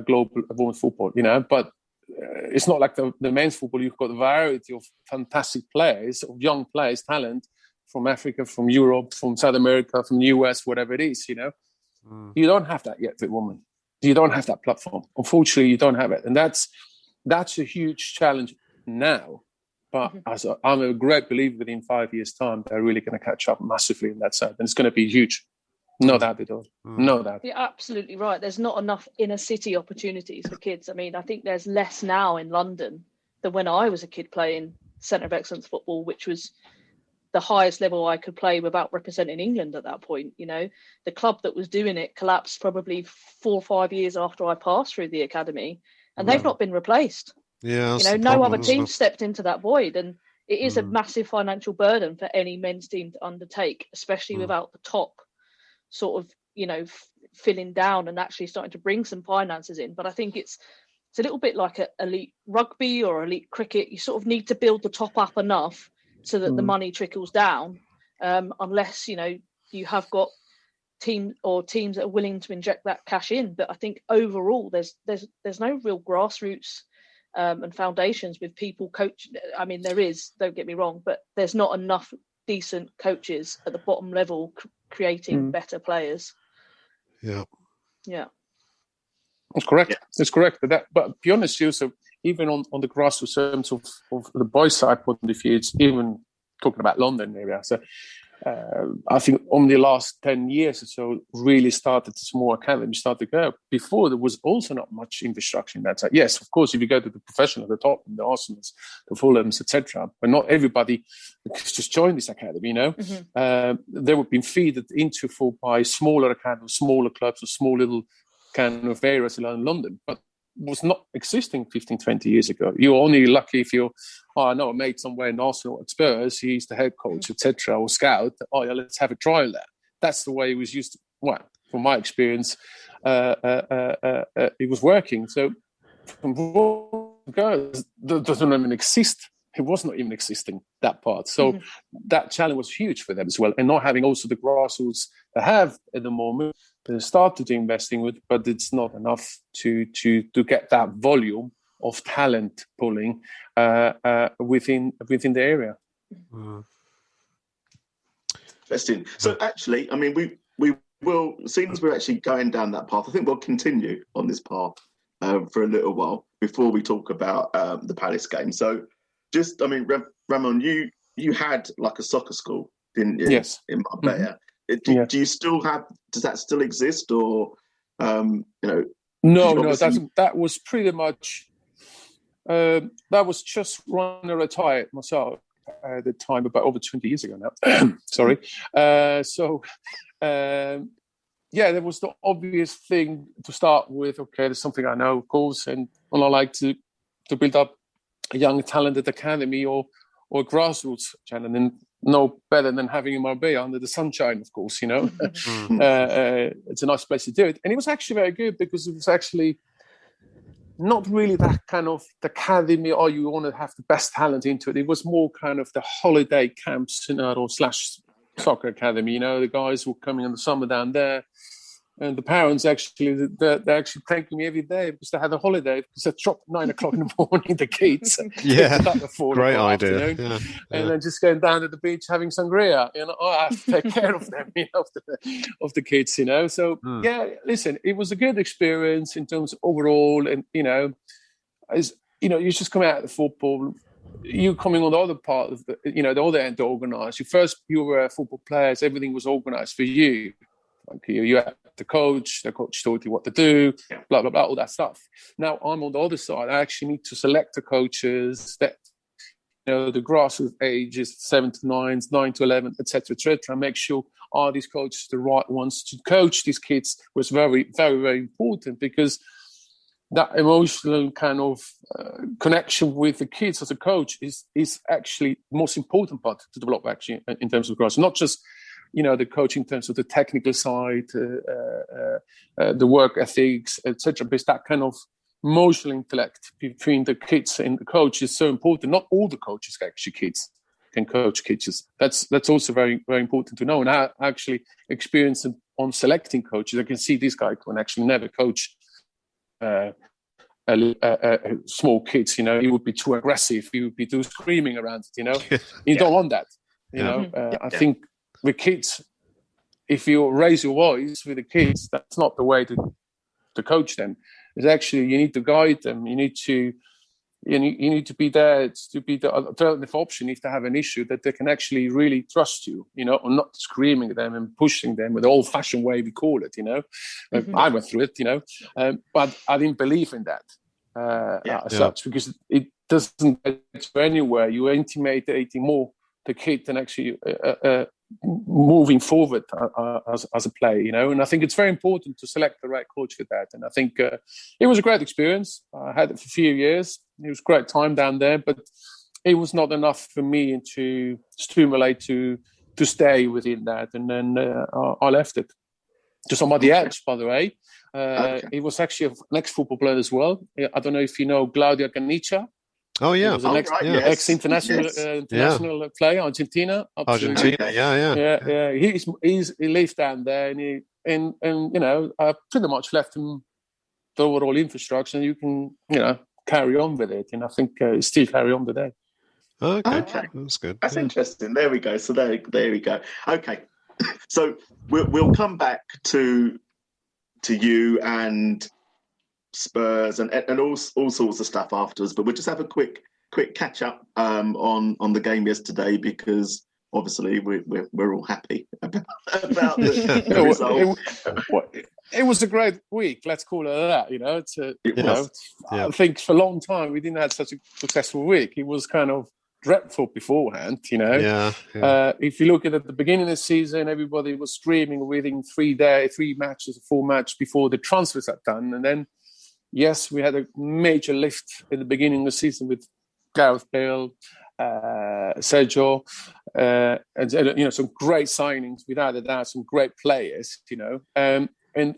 global women's football, but it's not like the men's football. You've got a variety of fantastic players, of young players, talent from Africa, from Europe, from South America, from the US, whatever it is, You don't have that yet with women. You don't have that platform. Unfortunately, you don't have it. And that's a huge challenge now. But I'm a great believer within 5 years' time, they're really going to catch up massively in that side. And it's going to be huge. No doubt at all. No doubt. You're absolutely right. There's not enough inner city opportunities for kids. I mean, I think there's less now in London than when I was a kid playing Centre of Excellence football, which was the highest level I could play without representing England at that point. The club that was doing it collapsed probably 4 or 5 years after I passed through the academy, and they've not been replaced. Yeah, no other team stepped into that void, and it is a massive financial burden for any men's team to undertake, especially without the top sort of filling down and actually starting to bring some finances in. But I think it's a little bit like elite rugby or elite cricket. You sort of need to build the top up enough so that the money trickles down, unless you have got teams that are willing to inject that cash in. But I think overall there's no real grassroots and foundations with people coach. I mean, there is, don't get me wrong, but there's not enough decent coaches at the bottom level creating better players. Yeah That's correct. That's correct. But to be honest, Joseph, even on the grassroots terms of the boys' side point of view, it's even talking about London area. So I think only the last 10 years or so really started small academies start to go. Before, there was also not much infrastructure in that side. Yes, of course, if you go to the professional, the top, the Arsenals, the Fulhams, etc., but not everybody just joined this academy, They were being feeded into by smaller academies, smaller clubs, or small little kind of areas around London, but was not existing 15, 20 years ago. You're only lucky if I know a mate somewhere in Arsenal at Spurs, he's the head coach, etc., or scout. Oh, yeah, let's have a trial there. That's the way it was used to, well, from my experience, it was working. So from girls, that doesn't even exist. It was not even existing, that part. So that challenge was huge for them as well. And not having also the grassroots they have at the moment, they started investing with, but it's not enough to get that volume of talent pulling within the area. Interesting. So actually, I mean, we will, since we're actually going down that path, I think we'll continue on this path for a little while before we talk about the Palace game. So just, I mean, Ramon, you had like a soccer school, didn't you? Yes. In Marbella. Do you still have? Does that still exist, or No, that was pretty much. That was just when I retired myself at the time, about over 20 years ago now. Sorry. There was the obvious thing to start with. Okay, there's something I know, of course, and I like to build up a young talented academy or grassroots channel, and no better than having in Marbella under the sunshine, of course, It's a nice place to do it. And it was actually very good because it was actually not really that kind of the academy, or you want to have the best talent into it. It was more kind of the holiday camps, or / soccer academy, the guys were coming in the summer down there. And the parents actually, they're actually thanking me every day because they had a holiday, because they dropped 9 o'clock in the morning, the kids. Great idea. And then just going down to the beach having sangria. I have to take care of them, of the kids, So, listen, it was a good experience in terms of overall. And, you just come out of the football, you coming on the other part of the other end to organise. You were football players, everything was organised for you. Like you had the coach told you what to do, blah, blah, blah, all that stuff. Now I'm on the other side. I actually need to select the coaches that, the grassroots ages, 7 to 9, 9 to 11, etc., and make sure are these coaches the right ones to coach these kids was very, very, very important, because that emotional kind of connection with the kids as a coach is actually the most important part to develop actually in terms of grassroots, not just the coach in terms of the technical side, the work ethics, etc. Because that kind of emotional intellect between the kids and the coach is so important. Not all the coaches actually can coach kids. That's also very, very important to know. And I actually experienced on selecting coaches. I can see this guy can actually never coach small kids, you know, he would be too aggressive, he would be too screaming around it, you know. You don't want that, you know. I think with kids, if you raise your voice with the kids, that's not the way to coach them. It's actually, you need to guide them. You need to be there to be the alternative option if they have an issue, that they can actually really trust you, you know, or not screaming at them and pushing them with the old-fashioned way we call it, you know. I went through it, you know, but I didn't believe in that as such, because it doesn't get you anywhere. You intimidating more the kid than actually moving forward as a player, you know. And I think it's very important to select the right coach for that. And I think it was a great experience. I had it for a few years. It was a great time down there, but it was not enough for me to stimulate to stay within that. And then I left it to somebody else, by the way. He was actually an ex-football player as well. I don't know if you know Claudio Canicia. Oh yeah, he was an ex-international international player, Argentina. Argentina, yeah. He lived down there, and you know, I pretty much left him the overall infrastructure, and you can, you know, carry on with it. And I think still carry on today. Okay, that's good. That's interesting. There we go. So there we go. Okay, so we'll come back to you and Spurs and all sorts of stuff afterwards, but we'll just have a quick catch up on the game yesterday, because obviously we're all happy about the result. It was a great week, let's call it that. You know, I think for a long time we didn't have such a successful week. It was kind of dreadful beforehand, you know. If you look at the beginning of the season, everybody was screaming within 4 matches before the transfers are done, and then yes, we had a major lift in the beginning of the season with Gareth Bale, Sergio, and you know, some great signings. Without a doubt, some great players. You know, and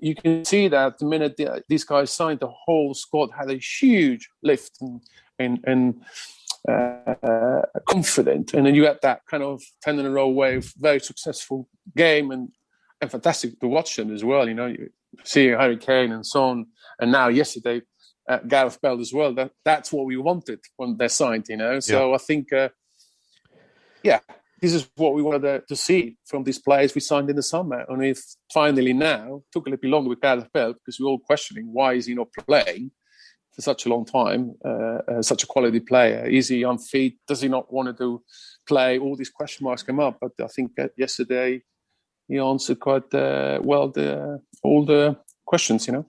you can see that the minute these guys signed, the whole squad had a huge lift and confident. And then you had that kind of 10 in a row wave, very successful game and fantastic to watch them as well. You know, you see Harry Kane and Son. And now yesterday, Gareth Bale as well. That's what we wanted when they signed, you know. So I think, this is what we wanted to see from these players we signed in the summer. And if finally now, took a little bit longer with Gareth Bale, because we're all questioning why is he not playing for such a long time, such a quality player. Is he unfit? Does he not want to play? All these question marks come up. But I think yesterday he answered quite well all the questions, you know.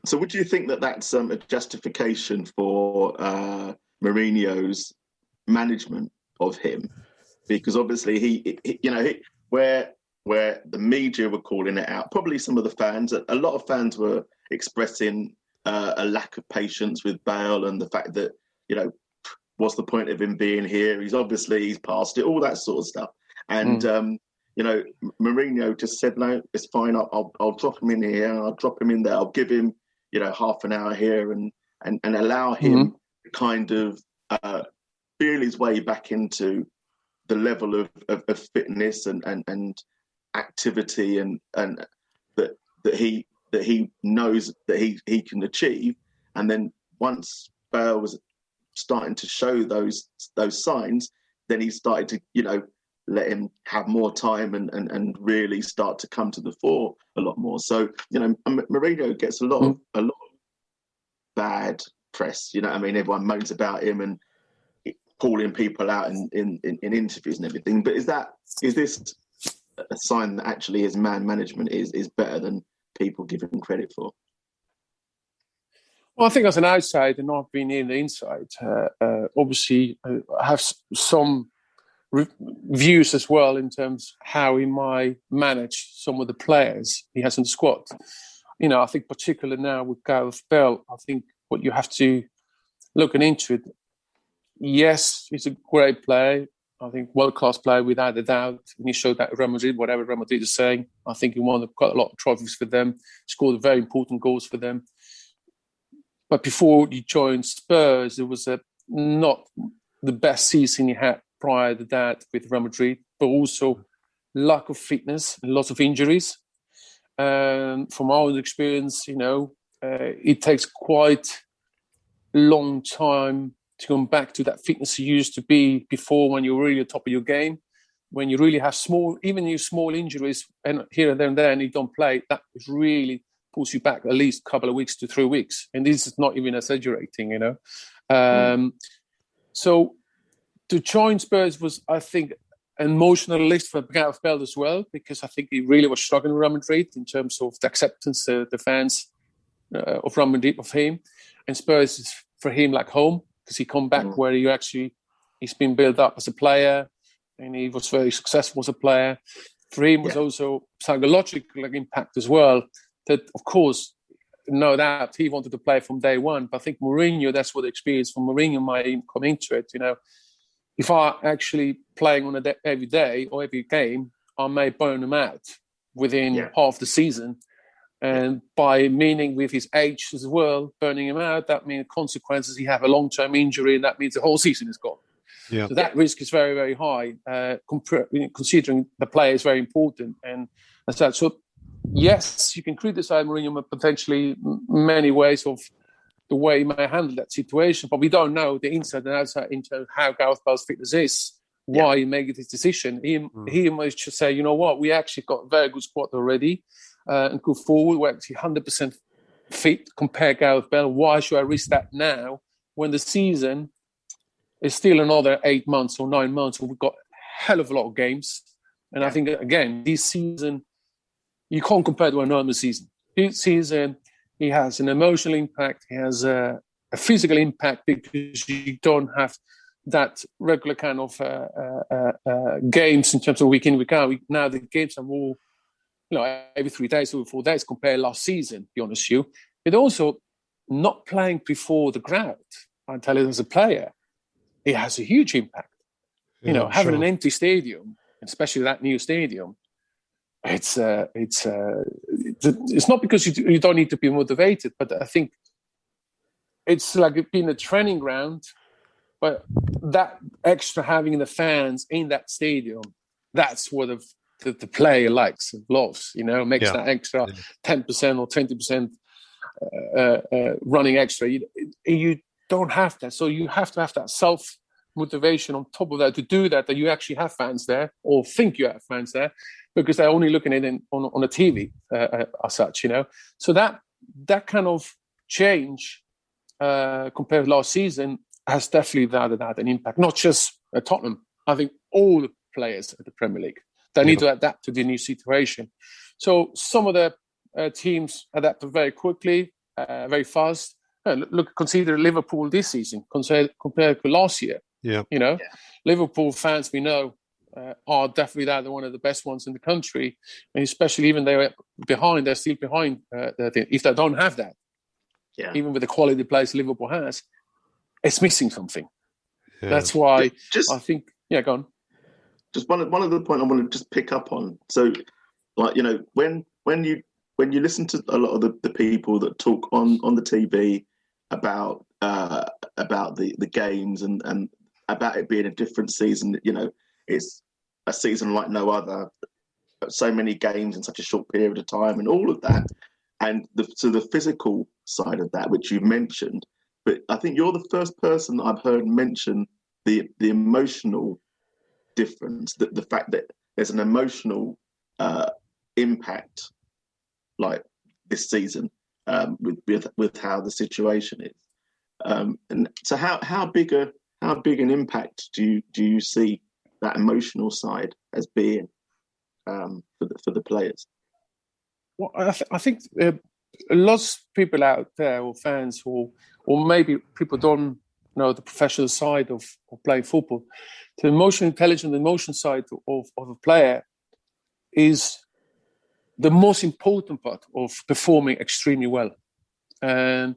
So would you think that that's a justification for Mourinho's management of him? Because obviously he you know, where the media were calling it out, probably some of the fans, a lot of fans were expressing a lack of patience with Bale, and the fact that, you know, what's the point of him being here? He's past it, all that sort of stuff. And you know, Mourinho just said, no, it's fine. I'll drop him in here. I'll drop him in there. I'll give him, you know, half an hour here and allow him to kind of feel his way back into the level of fitness and activity and that he knows that he can achieve. And then once Bale was starting to show those signs, then he started to, you know, let him have more time and really start to come to the fore a lot more. So, you know, Mourinho gets a lot of bad press. You know what I mean? Everyone moans about him and calling people out in interviews and everything. But is this a sign that actually his man management is better than people give him credit for? Well, I think as an outsider, not being in the inside, obviously I have some views as well in terms of how he might manage some of the players he has in the squad. You know, I think particularly now with Gareth Bale, I think what you have to looking into it, yes, he's a great player. I think world-class player without a doubt. And he showed that at Real Madrid, whatever Real Madrid is saying. I think he won quite a lot of trophies for them, scored very important goals for them. But before he joined Spurs, it was not the best season he had prior to that with Real Madrid, but also lack of fitness and lots of injuries. From our experience, you know, it takes quite a long time to come back to that fitness you used to be before, when you're really at the top of your game. When you really have small injuries and here and there, and you don't play, that really pulls you back at least a couple of weeks to 3 weeks. And this is not even exaggerating, So to join Spurs was, I think, an emotional list for Gareth Bale as well, because I think he really was struggling with Real Madrid in terms of the acceptance the fans of Real Madrid of him. And Spurs is for him like home, because he come back where he's been built up as a player, and he was very successful as a player. For him was also psychological impact as well. That, of course, no doubt he wanted to play from day one. But I think Mourinho, that's what the experience from Mourinho might even come into it. If I actually playing on every day or every game, I may burn him out within half the season. And by meaning with his age as well, burning him out, that means consequences. He have a long-term injury, and that means the whole season is gone. Yeah. So that risk is very, very high, considering the player is very important. And as such, so yes, you can criticize Mourinho, but potentially many ways of the way he may handle that situation. But we don't know the inside and outside into how Gareth Bale's fitness is, why he made this decision. He might just say, you know what, we actually got a very good squad already, and go forward. We're actually 100% fit. Compare Gareth Bale. Why should I risk that now when the season is still another 8 months or 9 months? We've got a hell of a lot of games. And I think, again, this season, you can't compare to a normal season. This season, he has an emotional impact. He has a physical impact, because you don't have that regular kind of games in terms of week in, week out. Now the games are more, every 3 days or 4 days compared last season, to be honest with you. But also, not playing before the crowd, I tell you, as a player, it has a huge impact. Having an empty stadium, especially that new stadium, it's not because you don't need to be motivated, but I think it's like being a training ground. But that extra having the fans in that stadium, that's what the player likes and loves. Makes that extra 10% or 20% running extra. You don't have that, so you have to have that self-motivation on top of that to do that you actually have fans there, or think you have fans there, because they're only looking at it on a TV as such, So that kind of change compared to last season has definitely had an impact, not just at Tottenham. I think all the players at the Premier League, they need to adapt to the new situation. So some of the teams adapted very quickly, very fast. Consider Liverpool this season compared to last year. Liverpool fans, we know, are definitely one of the best ones in the country, and especially even they're still behind. If they don't have that, even with the quality players Liverpool has, it's missing something. That's why I think. Go on. Just one of the point I want to just pick up on. So, when you listen to a lot of the people that talk on the TV about the games and about it being a different season, it's a season like no other, so many games in such a short period of time, and all of that, and the physical side of that, which you mentioned. But I think you're the first person that I've heard mention the emotional difference, the fact that there's an emotional impact like this season with how the situation is. And so how big an impact do you see that emotional side as being for the players? Well, I think lots of people out there, or fans, or maybe people don't know the professional side of playing football. The emotional intelligence, the emotion side of a player is the most important part of performing extremely well. And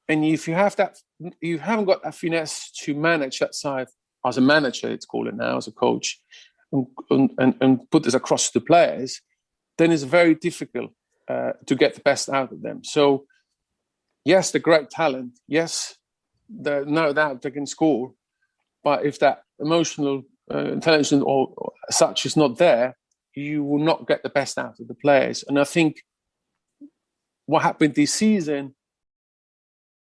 if you have that, you haven't got that finesse to manage that side as a manager, it's called it now, as a coach, and put this across to the players, then it's very difficult to get the best out of them. So, yes, they're great talent. Yes, no doubt they can score. But if that emotional intelligence or such is not there, you will not get the best out of the players. And I think what happened this season